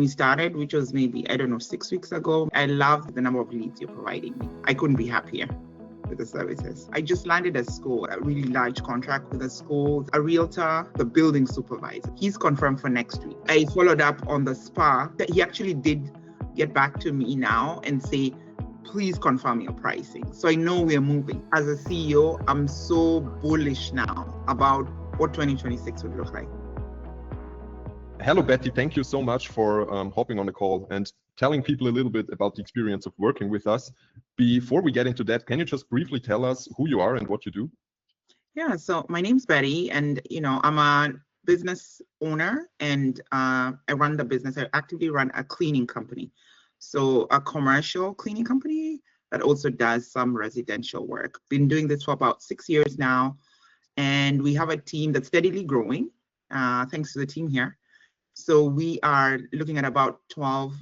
We started, which was maybe, I don't know, 6 weeks ago. I love the number of leads you're providing me. I couldn't be happier with the services. I just landed a school, a really large contract with a school, a realtor, the building supervisor. He's confirmed for next week. I followed up on the spa. He actually did get back to me now and say, please confirm your pricing. So I know we're moving. As a CEO, I'm so bullish now about what 2026 would look like. Hello, Betty. Thank you so much for hopping on the call and telling people a little bit about the experience of working with us. Before we get into that, can you just briefly tell us who you are and what you do? Yeah, so my name's Betty, and I'm a business owner, and I run the business. I actively run a cleaning company, so a commercial cleaning company that also does some residential work. Been doing this for about 6 years now, and we have a team that's steadily growing, thanks to the team here. So we are looking at about 12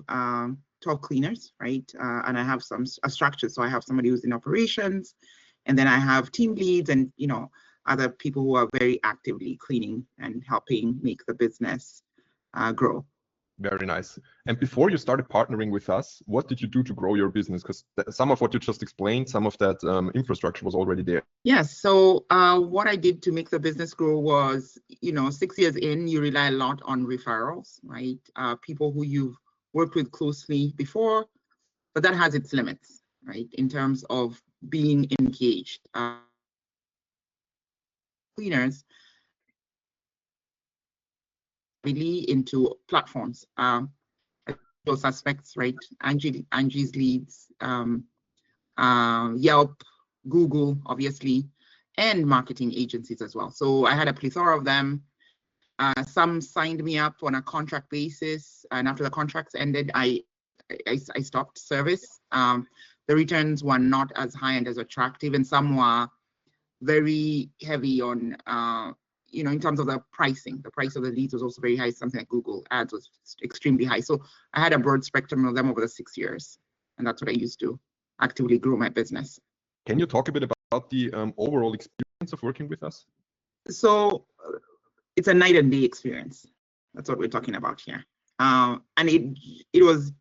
cleaners, right? And I have a structure. So I have somebody who's in operations, and then I have team leads and, other people who are very actively cleaning and helping make the business grow. Very nice. And before you started partnering with us, what did you do to grow your business? Because some of what you just explained, some of that infrastructure was already there. Yes. So what I did to make the business grow was, 6 years in, you rely a lot on referrals, right? People who you've worked with closely before, but that has its limits, right? In terms of being engaged. Cleaners really into platforms, those suspects, right? Angie's Leads, Yelp, Google, obviously, and marketing agencies as well. So I had a plethora of them. Some signed me up on a contract basis, and after the contracts ended, I stopped service. The returns were not as high and as attractive, and some were very heavy on in terms of the pricing. The price of the leads was also very high. Something like Google ads was extremely high. So I had a broad spectrum of them over the 6 years. And that's what I used to actively grow my business. Can you talk a bit about the overall experience of working with us? So it's a night and day experience. That's what we're talking about here. And it was,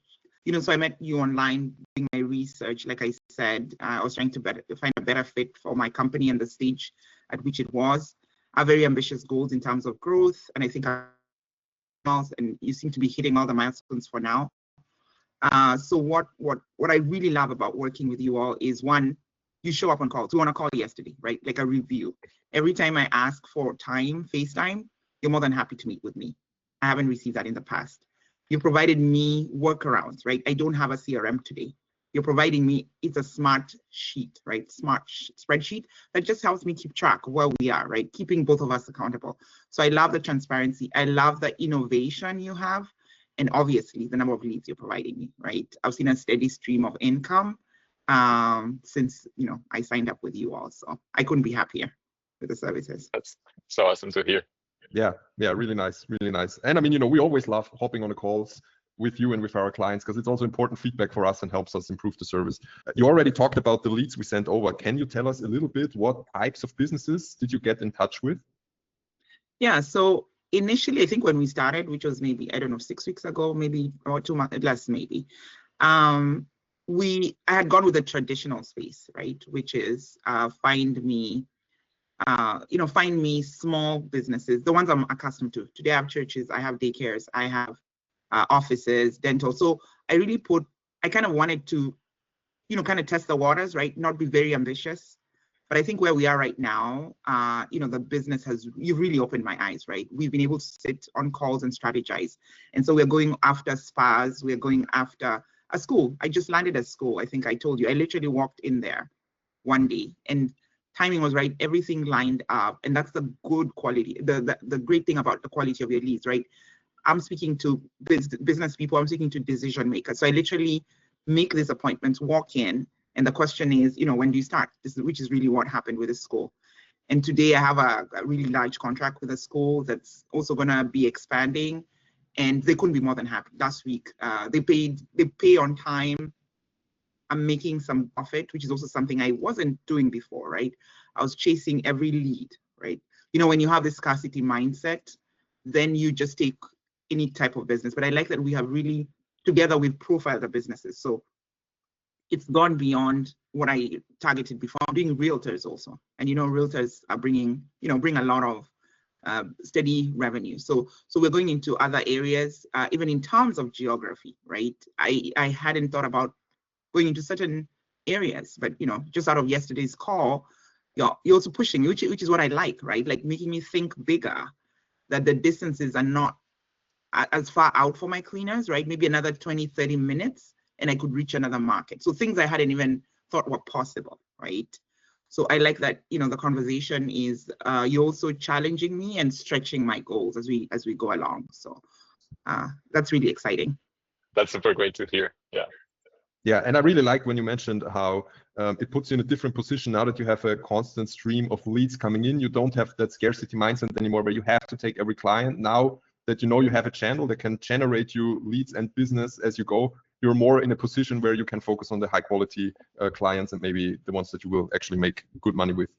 so I met you online doing my research. Like I said, I was trying to find a better fit for my company and the stage at which it was. I have very ambitious goals in terms of growth, and I think and you seem to be hitting all the milestones for now. So what I really love about working with you all is, one, you show up on calls. We want to call yesterday, right? Like a review. Every time I ask for time, FaceTime, you're more than happy to meet with me. I haven't received that in the past. You provided me workarounds, right? I don't have a CRM today. You're providing me, it's a smart sheet, right? Smart spreadsheet that just helps me keep track of where we are, right? Keeping both of us accountable. So I love the transparency. I love the innovation you have. And obviously the number of leads you're providing me, right? I've seen a steady stream of income since, I signed up with you all. So I couldn't be happier with the services. That's so awesome to hear. Yeah, really nice, really nice. And I mean, we always love hopping on the calls with you and with our clients, because it's also important feedback for us and helps us improve the service. You already talked about the leads we sent over. Can you tell us a little bit what types of businesses did you get in touch with? Yeah, so initially, I think when we started, which was maybe, I don't know, 6 weeks ago, maybe, or 2 months, less maybe, I had gone with the traditional space, right? Which is find me small businesses, the ones I'm accustomed to. Today I have churches, I have daycares, I have offices, dental. So I kind of wanted to, kind of test the waters, right? Not be very ambitious. But I think where we are right now, the business you've really opened my eyes, right? We've been able to sit on calls and strategize. And so we're going after spas, we're going after a school. I just landed a school. I think I told you, I literally walked in there one day and timing was right, everything lined up. And that's the good quality, the great thing about the quality of your leads, right? I'm speaking to business people, I'm speaking to decision makers. So I literally make these appointments, walk in, and the question is, when do you start? Which is really what happened with the school. And today I have a really large contract with a school that's also gonna be expanding, and they couldn't be more than happy. Last week, they pay on time. I'm making some profit, which is also something I wasn't doing before, right? I was chasing every lead, right? When you have this scarcity mindset, then you just take any type of business, but I like that we have really together we've profiled the businesses. So it's gone beyond what I targeted before. I'm doing realtors also, and realtors are bring a lot of steady revenue. So we're going into other areas, even in terms of geography, right? I hadn't thought about going into certain areas, but just out of yesterday's call, you're also pushing me, which is what I like, right? Like making me think bigger, that the distances are not as far out for my cleaners, right? Maybe another 20, 30 minutes and I could reach another market. So things I hadn't even thought were possible, right? So I like that, the conversation is you're also challenging me and stretching my goals as we go along. So that's really exciting. That's super great to hear. Yeah. Yeah, and I really like when you mentioned how it puts you in a different position now that you have a constant stream of leads coming in. You don't have that scarcity mindset anymore where you have to take every client. Now that you have a channel that can generate you leads and business as you go, you're more in a position where you can focus on the high quality clients and maybe the ones that you will actually make good money with.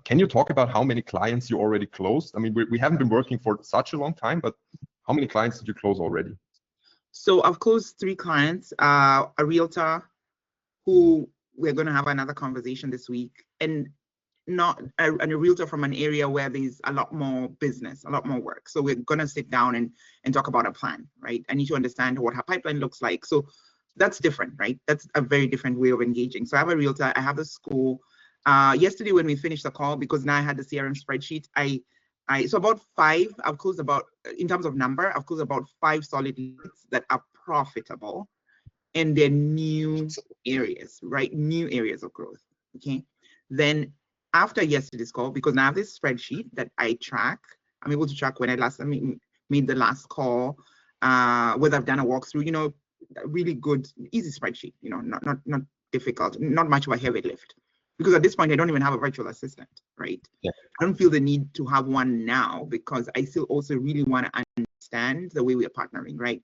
Can you talk about how many clients you already closed? I mean, we haven't been working for such a long time, but how many clients did you close already? So I've closed 3 clients, a realtor who we're going to have another conversation this week, and a realtor from an area where there's a lot more business, a lot more work. So we're going to sit down and talk about a plan, right? I need to understand what her pipeline looks like. So that's different, right? That's a very different way of engaging. So I have a realtor, I have a school. Yesterday when we finished the call, because now I had the CRM spreadsheet, so about 5, I've closed about, in terms of number, I've closed about 5 solid leads that are profitable and they're new areas, right? New areas of growth, okay? Then after yesterday's call, because now I have this spreadsheet that I track, I'm able to track when I last made the last call, whether I've done a walkthrough, really good, easy spreadsheet, not difficult, not much of a heavy lift. Because at this point, I don't even have a virtual assistant, right? Yeah. I don't feel the need to have one now because I still also really want to understand the way we are partnering, right?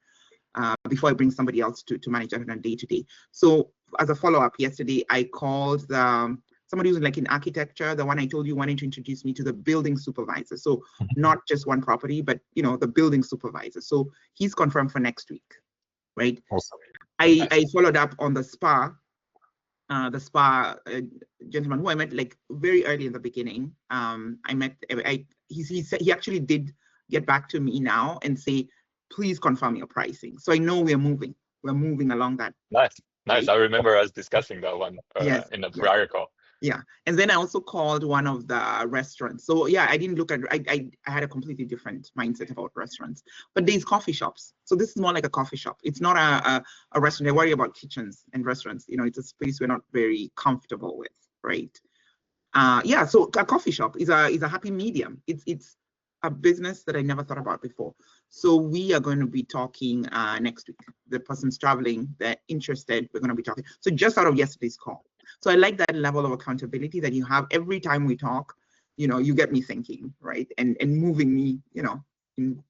Before I bring somebody else to manage that on a day-to-day. So as a follow-up, yesterday, I called somebody who's like in architecture, the one I told you wanted to introduce me to the building supervisor. So not just one property, but the building supervisor. So he's confirmed for next week, right? Awesome. I followed up on the spa gentleman who I met like very early in the beginning. He actually did get back to me now and say, please confirm your pricing. So I know we're moving along that. Nice. Right? I remember us discussing that one in a prior call. Yeah, and then I also called one of the restaurants. So yeah, I didn't look at, I had a completely different mindset about restaurants, but there's coffee shops. So this is more like a coffee shop. It's not a restaurant. I worry about kitchens and restaurants. It's a space we're not very comfortable with, right? Yeah, so a coffee shop is a happy medium. It's a business that I never thought about before. So we are going to be talking next week. The person's traveling, they're interested, we're going to be talking. So just out of yesterday's call. So I like that level of accountability that you have every time we talk. You get me thinking, right, and moving me, in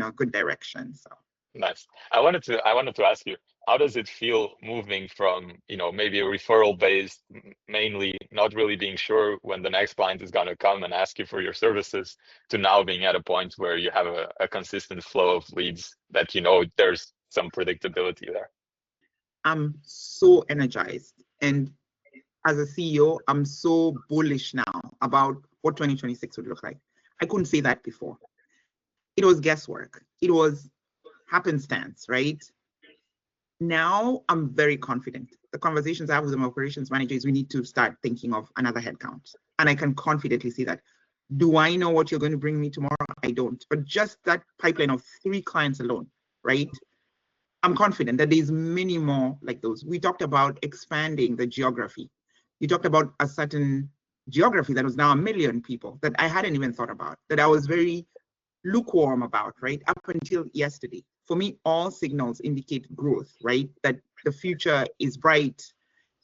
a good direction. So nice. I wanted to ask you, how does it feel moving from maybe a referral based, mainly not really being sure when the next client is going to come and ask you for your services, to now being at a point where you have a consistent flow of leads that there's some predictability there? I'm so energized, and as a CEO, I'm so bullish now about what 2026 would look like. I couldn't say that before. It was guesswork. It was happenstance, right? Now I'm very confident. The conversations I have with my operations manager is we need to start thinking of another headcount. And I can confidently say that. Do I know what you're going to bring me tomorrow? I don't. But just that pipeline of 3 clients alone, right? I'm confident that there's many more like those. We talked about expanding the geography. You talked about a certain geography that was now 1 million people that I hadn't even thought about, that I was very lukewarm about, right? Up until yesterday. For me, all signals indicate growth, right? That the future is bright,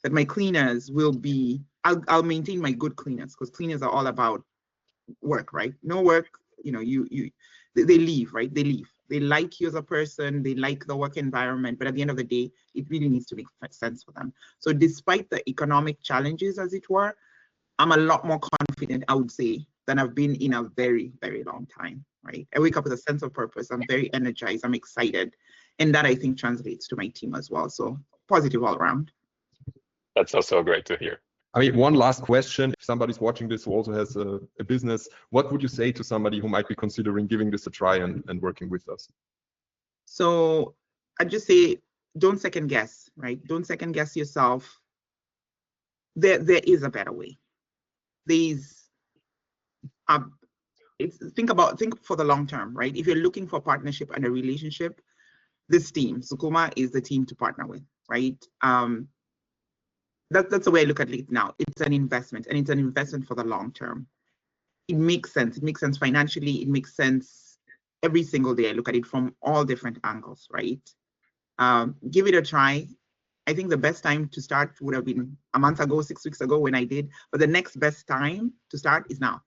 that my cleaners will be, I'll maintain my good cleaners, because cleaners are all about work, right? No work, they leave, right? They leave. They like you as a person, they like the work environment, but at the end of the day, it really needs to make sense for them. So despite the economic challenges, as it were, I'm a lot more confident, I would say, than I've been in a very, very long time. right? I wake up with a sense of purpose. I'm very energized. I'm excited. And that I think translates to my team as well. So positive all around. That's also great to hear. I mean, one last question. If somebody's watching this who also has a business, what would you say to somebody who might be considering giving this a try and working with us? So I'd just say, don't second guess, right? Don't second guess yourself. There is a better way. There's think for the long term, right? If you're looking for partnership and a relationship, this team, Sukuma, is the team to partner with, right? That's the way I look at it now. It's an investment, and it's an investment for the long term. It makes sense. It makes sense financially. It makes sense every single day. I look at it from all different angles, right? Give it a try. I think the best time to start would have been a month ago, 6 weeks ago when I did, but the next best time to start is now.